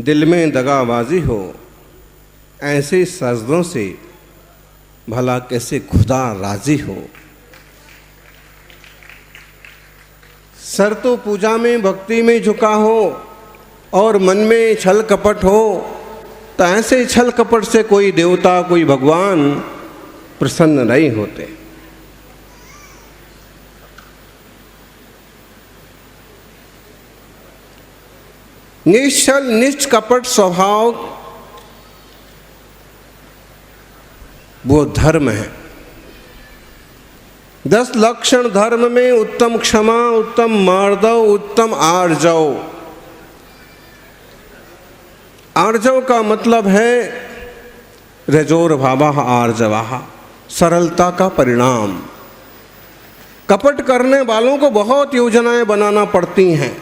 दिल में दगाबाजी हो, ऐसे सजदों से भला कैसे खुदा राजी हो। सर तो पूजा में भक्ति में झुका हो और मन में छल कपट हो, तो ऐसे छल कपट से कोई देवता कोई भगवान प्रसन्न नहीं होते। निश्चल निष्कपट स्वभाव वो धर्म है। 10 लक्षण धर्म में उत्तम क्षमा, उत्तम मार्दव, उत्तम आर्जव। आर्जव का मतलब है रजोर भावः आर्जवः, सरलता का परिणाम। कपट करने वालों को बहुत योजनाएं बनाना पड़ती हैं,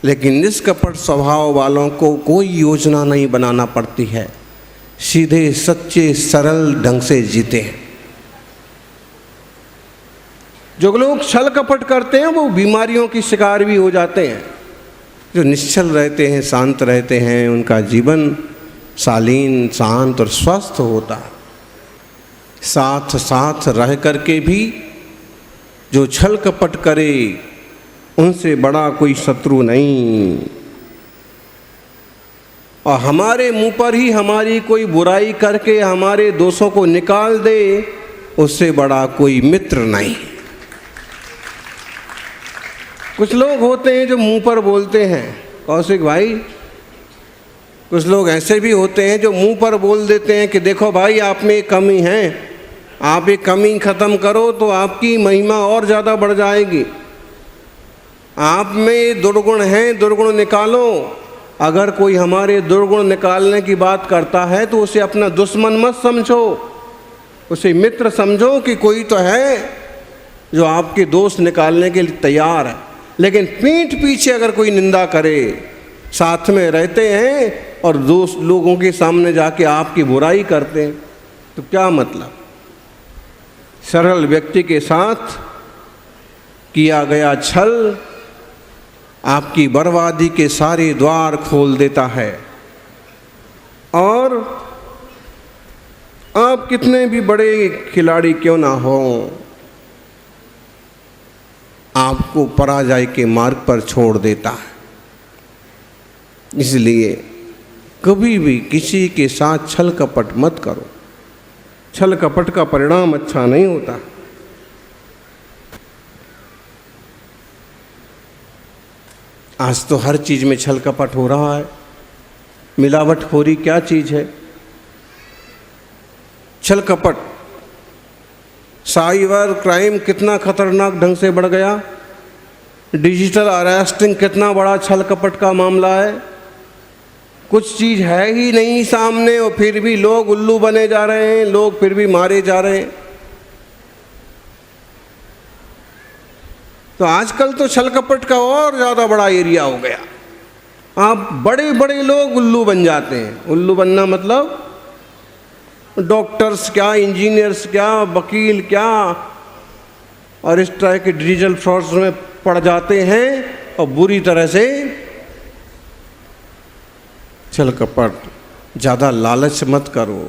लेकिन निष्कपट स्वभाव वालों को कोई योजना नहीं बनाना पड़ती है, सीधे सच्चे सरल ढंग से जीते हैं। जो लोग छल कपट करते हैं वो बीमारियों की शिकार भी हो जाते हैं। जो निश्चल रहते हैं, शांत रहते हैं, उनका जीवन शालीन, शांत और स्वस्थ होता है। साथ साथ रह करके भी जो छल कपट करे उनसे बड़ा कोई शत्रु नहीं। और हमारे मुंह पर ही हमारी कोई बुराई करके हमारे दोषों को निकाल दे, उससे बड़ा कोई मित्र नहीं। कुछ लोग होते हैं जो मुंह पर बोलते हैं, कौशिक भाई, कुछ लोग ऐसे भी होते हैं जो मुंह पर बोल देते हैं कि देखो भाई आप में एक कमी है, आप ये कमी ख़त्म करो तो आपकी महिमा और ज़्यादा बढ़ जाएगी। आप में दुर्गुण हैं, दुर्गुण निकालो। अगर कोई हमारे दुर्गुण निकालने की बात करता है तो उसे अपना दुश्मन मत समझो, उसे मित्र समझो कि कोई तो है जो आपके दोष निकालने के लिए तैयार है। लेकिन पीठ पीछे अगर कोई निंदा करे, साथ में रहते हैं और दोस्त लोगों के सामने जाके आपकी बुराई करते हैं, तो क्या मतलब। सरल व्यक्ति के साथ किया गया छल आपकी बर्बादी के सारे द्वार खोल देता है। और आप कितने भी बड़े खिलाड़ी क्यों ना हो, आपको पराजय के मार्ग पर छोड़ देता है। इसलिए कभी भी किसी के साथ छल कपट मत करो। छल कपट का परिणाम अच्छा नहीं होता। आज तो हर चीज़ में छल कपट हो रहा है। मिलावटखोरी क्या चीज़ है? छल कपट, साइबर क्राइम कितना खतरनाक ढंग से बढ़ गया। डिजिटल अरेस्टिंग कितना बड़ा छल कपट का मामला है। कुछ चीज़ है ही नहीं सामने और फिर भी लोग उल्लू बने जा रहे हैं, लोग फिर भी मारे जा रहे हैं। तो आजकल तो छल कपट का और ज़्यादा बड़ा एरिया हो गया। आप बड़े बड़े लोग उल्लू बन जाते हैं। उल्लू बनना मतलब डॉक्टर्स क्या, इंजीनियर्स क्या, वकील क्या, और इस तरह के डिजिटल फ्रॉड्स में पड़ जाते हैं और बुरी तरह से छल कपट। ज़्यादा लालच मत करो,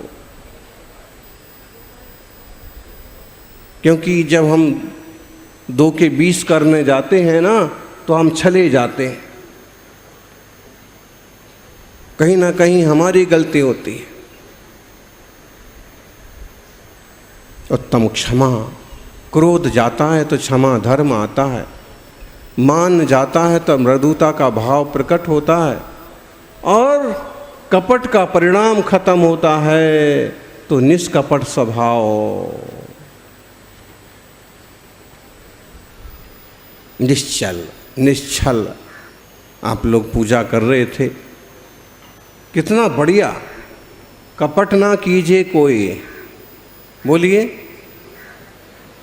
क्योंकि जब हम 2 के 20 करने जाते हैं ना तो हम छले जाते हैं। कहीं ना कहीं हमारी गलती होती है। उत्तम क्षमा, क्रोध जाता है तो क्षमा धर्म आता है। मान जाता है तो मृदुता का भाव प्रकट होता है और कपट का परिणाम खत्म होता है तो निष्कपट स्वभाव। निश्चल निश्चल आप लोग पूजा कर रहे थे, कितना बढ़िया। कपट ना कीजिए कोई, बोलिए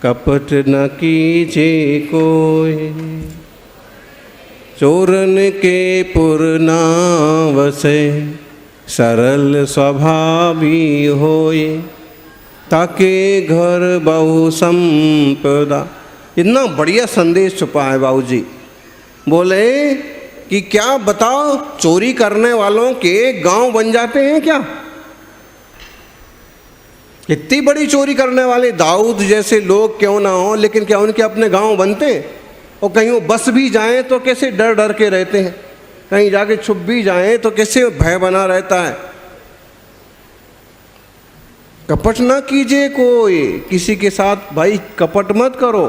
कपट न कीजिए कोई, चोरन के पुर ना वसे, सरल स्वभावी होए, ताके घर बहु संपदा। इतना बढ़िया संदेश छुपा है बाबूजी। बोले कि क्या बताओ, चोरी करने वालों के गांव बन जाते हैं क्या? कितनी बड़ी चोरी करने वाले दाऊद जैसे लोग क्यों ना हो, लेकिन क्या उनके अपने गांव बनते हैं? और कहीं वो बस भी जाएं तो कैसे डर डर के रहते हैं, कहीं जाके छुप भी जाएं तो कैसे भय बना रहता है। कपट ना कीजिए कोई किसी के साथ, भाई कपट मत करो,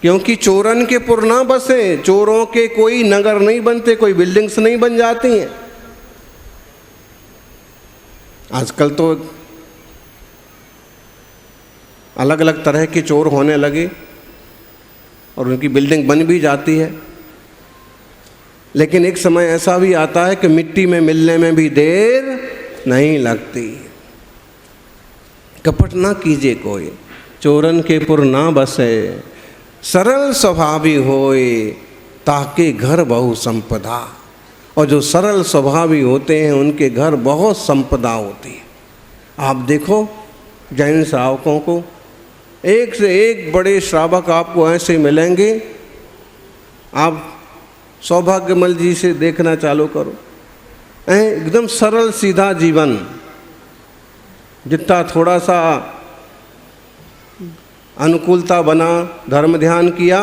क्योंकि चोरन के पुर ना बसे, चोरों के कोई नगर नहीं बनते, कोई बिल्डिंग्स नहीं बन जाती हैं। आजकल तो अलग अलग तरह के चोर होने लगे और उनकी बिल्डिंग बन भी जाती है, लेकिन एक समय ऐसा भी आता है कि मिट्टी में मिलने में भी देर नहीं लगती। कपट ना कीजिए कोई, चोरन के पुर ना बसे, सरल स्वभावी होए, ताके घर बहु संपदा। और जो सरल स्वभावी होते हैं उनके घर बहुत संपदा होती है। आप देखो जैन श्रावकों को, एक से एक बड़े श्रावक आपको ऐसे मिलेंगे। आप सौभाग्यमल जी से देखना चालू करो, एकदम सरल सीधा जीवन, जितना थोड़ा सा अनुकूलता बना, धर्म ध्यान किया,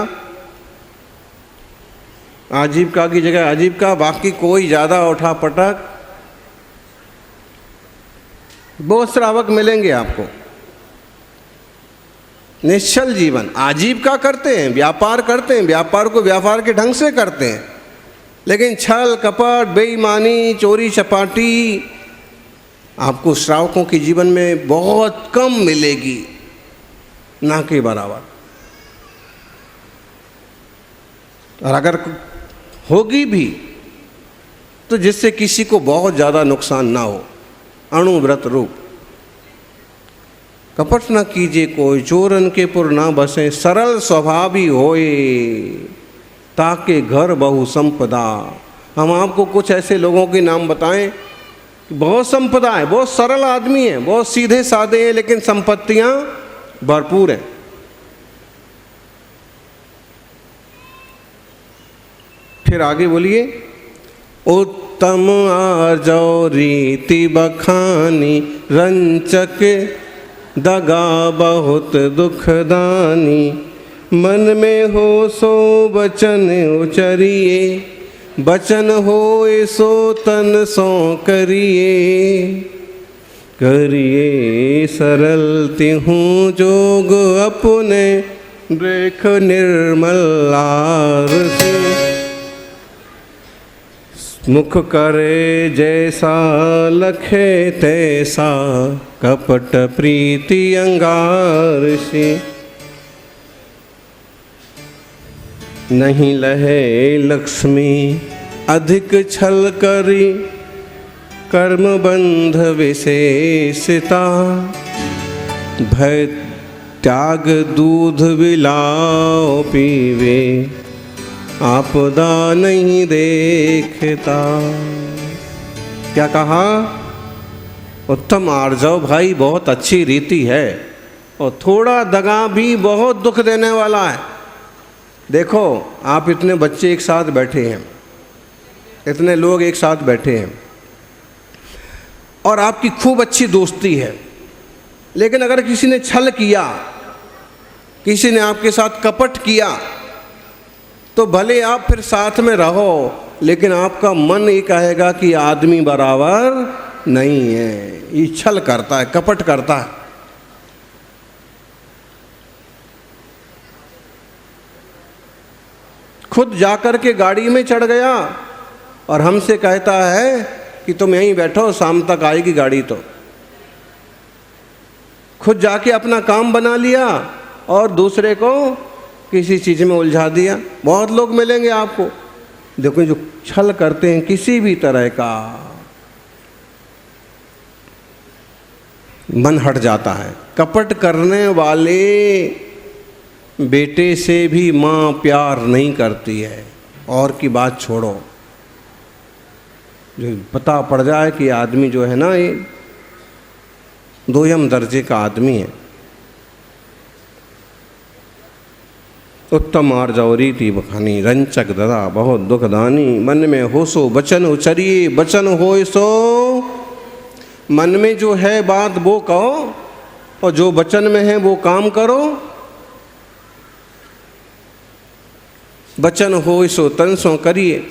आजीविका की जगह आजीविका, बाकी कोई ज़्यादा उठा पटक, बहुत श्रावक मिलेंगे आपको। निश्चल जीवन, आजीविका करते हैं, व्यापार करते हैं, व्यापार को व्यापार के ढंग से करते हैं, लेकिन छल कपट, बेईमानी, चोरी चपाटी आपको श्रावकों के जीवन में बहुत कम मिलेगी, ना के बराबर। और अगर होगी भी तो जिससे किसी को बहुत ज़्यादा नुकसान ना हो, अणुव्रत रूप। कपट न कीजिए कोई, चोरन के पुर ना बसे, सरल स्वभावी होए, ताके घर बहु संपदा। हम आपको कुछ ऐसे लोगों के नाम बताएं कि बहुत संपदा है, बहुत सरल आदमी है, बहुत सीधे साधे हैं, लेकिन संपत्तियां भरपूर हैं। फिर आगे बोलिए, उत्तम आर्जव रीति बखानी, रंचक दगा बहुत दुखदानी, मन में हो सो बचन उचरिए, बचन होए सो तन सो करिए, करिए सरल तिहूँ जोग अपने, देख निर्मल आरसी, मुख करे जैसा लखे तैसा, कपट प्रीति अंगारसी, नहीं लहे लक्ष्मी अधिक छल करी, कर्म बंध विशेषता, भय त्याग दूध विलाओ पीवे, आपदा नहीं देखता। क्या कहा? उत्तम आर्जव भाई बहुत अच्छी रीति है, और थोड़ा दगा भी बहुत दुख देने वाला है। देखो आप इतने बच्चे एक साथ बैठे हैं, इतने लोग एक साथ बैठे हैं, और आपकी खूब अच्छी दोस्ती है, लेकिन अगर किसी ने छल किया, किसी ने आपके साथ कपट किया, तो भले आप फिर साथ में रहो, लेकिन आपका मन ये कहेगा कि आदमी बराबर नहीं है, ये छल करता है, कपट करता है। खुद जाकर के गाड़ी में चढ़ गया और हमसे कहता है कि तुम यहीं बैठो, शाम तक आएगी गाड़ी। तो खुद जाके अपना काम बना लिया और दूसरे को किसी चीज़ में उलझा दिया। बहुत लोग मिलेंगे आपको, देखो जो छल करते हैं किसी भी तरह का, मन हट जाता है। कपट करने वाले बेटे से भी माँ प्यार नहीं करती है, और की बात छोड़ो। जो पता पड़ जाए कि आदमी जो है ना ये दोयम दर्जे का आदमी है, उत्तम आर्जव रीति बखानी, रंचक ददा बहुत दुखदानी। मन में हो सो बचन उचरिए, बचन होय सो, मन में जो है बात वो कहो और जो वचन में है वो काम करो। वचन होय सो तन सो करिए।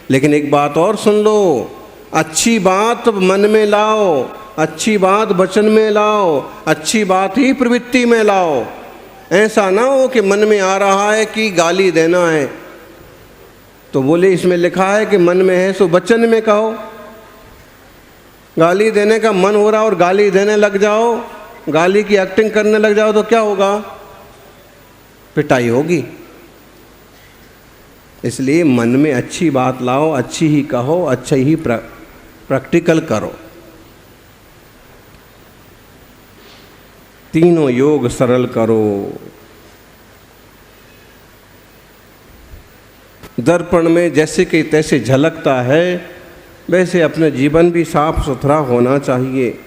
लेकिन एक बात और सुन लो, अच्छी बात मन में लाओ, अच्छी बात वचन में लाओ, अच्छी बात ही प्रवृत्ति में लाओ। ऐसा ना हो कि मन में आ रहा है कि गाली देना है, तो बोले इसमें लिखा है कि मन में है सो वचन में कहो। गाली देने का मन हो रहा और गाली देने लग जाओ, गाली की एक्टिंग करने लग जाओ तो क्या होगा? पिटाई होगी। इसलिए मन में अच्छी बात लाओ, अच्छी ही कहो, अच्छा ही प्रैक्टिकल करो। तीनों योग सरल करो। दर्पण में जैसे कि तैसे झलकता है, वैसे अपने जीवन भी साफ सुथरा होना चाहिए।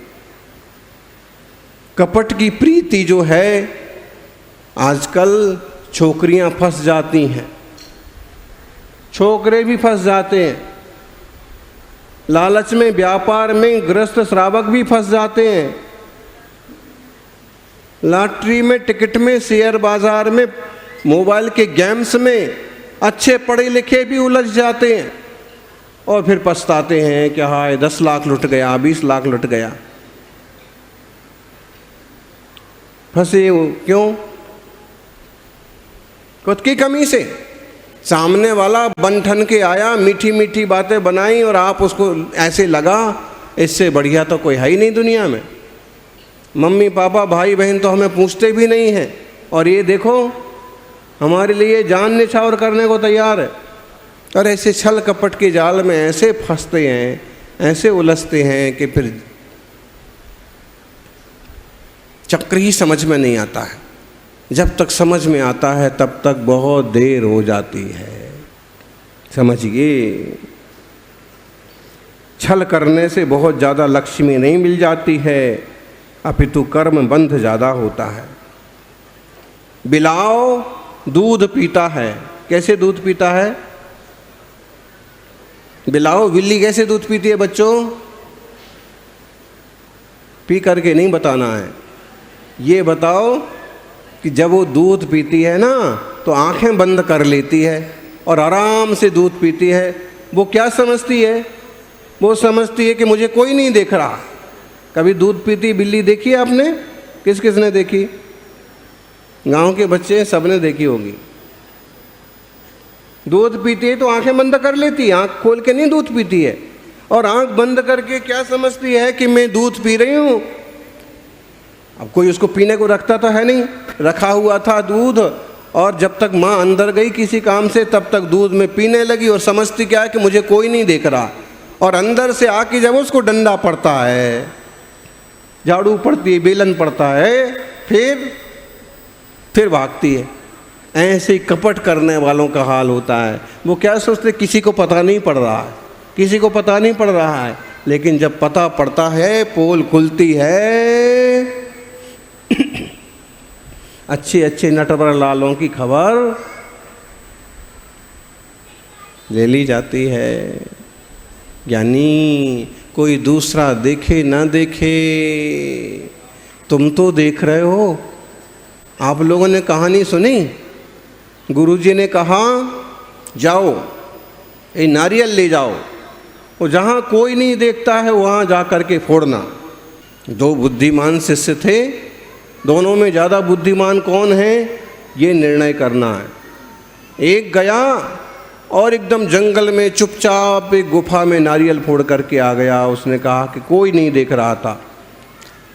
कपट की प्रीति जो है, आजकल छोकरियां फंस जाती हैं, छोकरे भी फंस जाते हैं। लालच में, व्यापार में गृहस्थ श्रावक भी फंस जाते हैं। लॉटरी में, टिकट में, शेयर बाजार में, मोबाइल के गेम्स में अच्छे पढ़े लिखे भी उलझ जाते हैं और फिर पछताते हैं कि हाय 10 लाख लुट गया, 20 लाख लुट गया। फंसे क्यों? खुद की कमी से। सामने वाला बन ठन के आया, मीठी मीठी बातें बनाई और आप उसको ऐसे लगा, इससे बढ़िया तो कोई है ही नहीं दुनिया में। मम्मी पापा भाई बहन तो हमें पूछते भी नहीं हैं, और ये देखो हमारे लिए जान निछावर करने को तैयार है। और ऐसे छल कपट के जाल में ऐसे फंसते हैं, ऐसे उलझते हैं कि फिर चक्र ही समझ में नहीं आता है। जब तक समझ में आता है तब तक बहुत देर हो जाती है। समझिए, छल करने से बहुत ज़्यादा लक्ष्मी नहीं मिल जाती है, अपितु कर्म बंध ज़्यादा होता है। बिलाव दूध पीता है। कैसे दूध पीता है? बिलाव, बिल्ली कैसे दूध पीती है बच्चों? पी करके नहीं बताना है, ये बताओ कि जब वो दूध पीती है ना तो आंखें बंद कर लेती है और आराम से दूध पीती है। वो क्या समझती है? वो समझती है कि मुझे कोई नहीं देख रहा। कभी दूध पीती बिल्ली देखी है आपने? किस किस ने देखी? गांव के बच्चे सबने देखी होगी। दूध पीती है तो आंखें बंद कर लेती है, आंख खोल के नहीं दूध पीती है। और आंख बंद करके क्या समझती है कि मैं दूध पी रही हूँ। अब कोई उसको पीने को रखता तो है नहीं, रखा हुआ था दूध, और जब तक माँ अंदर गई किसी काम से तब तक दूध में पीने लगी और समझती क्या है कि मुझे कोई नहीं देख रहा। और अंदर से आके जब उसको डंडा पड़ता है, झाड़ू पड़ती है, बेलन पड़ता है, फिर भागती है। ऐसे ही कपट करने वालों का हाल होता है। वो क्या सोचते, किसी को पता नहीं पड़ रहा है, किसी को पता नहीं पड़ रहा है। लेकिन जब पता पड़ता है, पोल खुलती है, अच्छे अच्छे नटवर लालों की खबर ले ली जाती है। यानी कोई दूसरा देखे ना देखे, तुम तो देख रहे हो। आप लोगों ने कहानी सुनी, गुरुजी ने कहा जाओ ये नारियल ले जाओ, और जहाँ कोई नहीं देखता है वहाँ जा कर के फोड़ना। 2 बुद्धिमान शिष्य थे, दोनों में ज़्यादा बुद्धिमान कौन है ये निर्णय करना है। एक गया और एकदम जंगल में चुपचाप एक गुफा में नारियल फोड़ करके आ गया। उसने कहा कि कोई नहीं देख रहा था।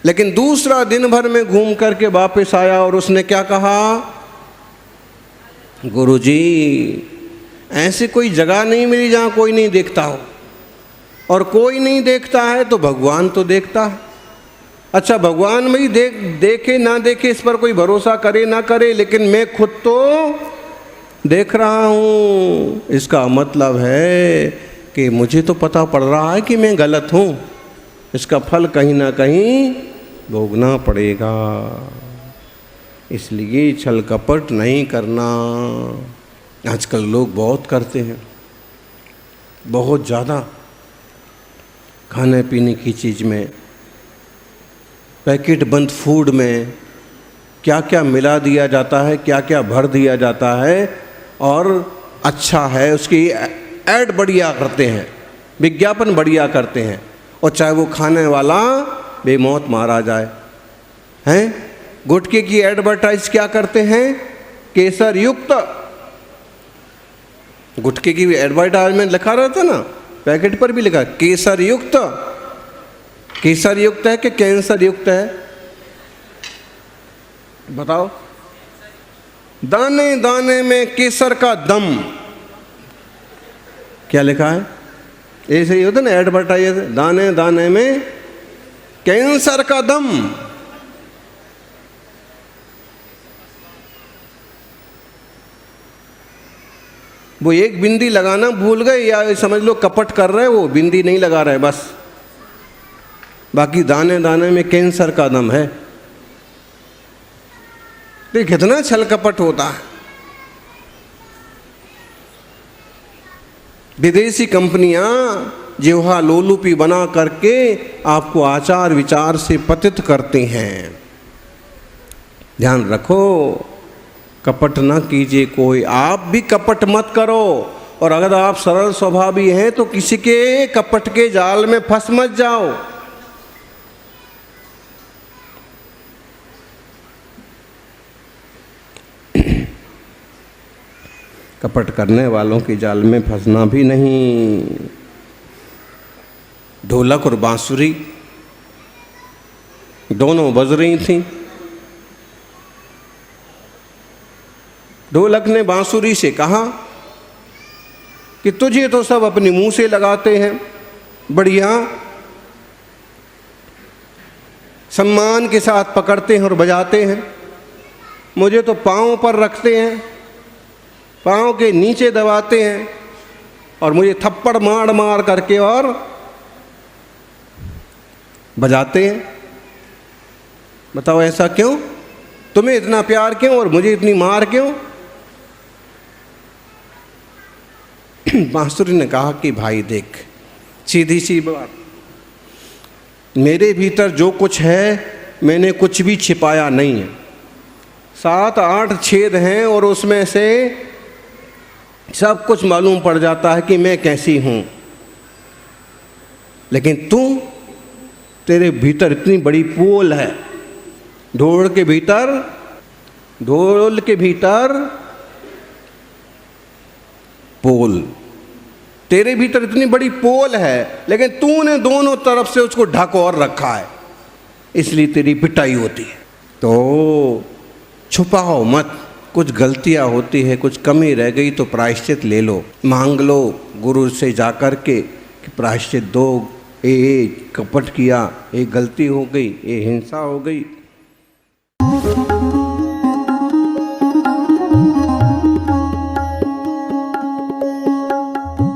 लेकिन दूसरा दिन भर में घूम करके वापस आया और उसने क्या कहा, गुरुजी ऐसी कोई जगह नहीं मिली जहाँ कोई नहीं देखता हो, और कोई नहीं देखता है तो भगवान तो देखता है। अच्छा, भगवान भाई देखे ना देखे इस पर कोई भरोसा करे ना करे, लेकिन मैं खुद तो देख रहा हूँ। इसका मतलब है कि मुझे तो पता पड़ रहा है कि मैं गलत हूँ, इसका फल कहीं ना कहीं भोगना पड़ेगा। इसलिए छल कपट नहीं करना। आजकल लोग बहुत करते हैं, बहुत ज़्यादा। खाने पीने की चीज़ में, पैकेट बंद फूड में क्या क्या मिला दिया जाता है, क्या क्या भर दिया जाता है, और अच्छा है उसकी ऐड बढ़िया करते हैं, विज्ञापन बढ़िया करते हैं, और चाहे वो खाने वाला बेमौत मारा जाए। हैं गुटखे की एडवर्टाइज क्या करते हैं? केसर युक्त। गुटखे की एडवर्टाइजमेंट लिखा रहता ना, पैकेट पर भी लिखा केसर युक्त। केसर युक्त है कि कैंसर युक्त है? बताओ। दाने दाने में केसर का दम, क्या लिखा है? ऐसे ही होता ना एडवर्टाइज, दाने दाने में कैंसर का दम। वो एक बिंदी लगाना भूल गए, या समझ लो कपट कर रहे, वो बिंदी नहीं लगा रहे बस, बाकी दाने दाने में कैंसर का दम है। तो कितना छल कपट होता है। विदेशी कंपनियां जिह्वा लोलुपी बना करके आपको आचार विचार से पतित करती हैं। ध्यान रखो, कपट ना कीजिए कोई, आप भी कपट मत करो। और अगर आप सरल स्वभावी हैं तो किसी के कपट के जाल में फंस मत जाओ। कपट करने वालों के जाल में फंसना भी नहीं। ढोलक और बांसुरी दोनों बज रही थीं। ढोलक ने बांसुरी से कहा कि तुझे तो सब अपने मुंह से लगाते हैं, बढ़िया सम्मान के साथ पकड़ते हैं और बजाते हैं, मुझे तो पाँव पर रखते हैं, पाँव के नीचे दबाते हैं, और मुझे थप्पड़ मार मार करके और बजाते हैं। बताओ ऐसा क्यों? तुम्हें इतना प्यार क्यों और मुझे इतनी मार क्यों? बांसुरी ने कहा कि भाई देख, सीधी सी बात, मेरे भीतर जो कुछ है मैंने कुछ भी छिपाया नहीं है। 7-8 छेद हैं और उसमें से सब कुछ मालूम पड़ जाता है कि मैं कैसी हूँ। लेकिन तेरे भीतर इतनी बड़ी पोल है, ढोल के भीतर पोल, तेरे भीतर इतनी बड़ी पोल है, लेकिन तूने दोनों तरफ से उसको ढक और रखा है, इसलिए तेरी पिटाई होती है। तो छुपाओ मत। कुछ गलतियां होती है, कुछ कमी रह गई तो प्रायश्चित ले लो, मांग लो गुरु से जाकर के कि प्रायश्चित दो, ये कपट किया, ये गलती हो गई, ये हिंसा हो गई।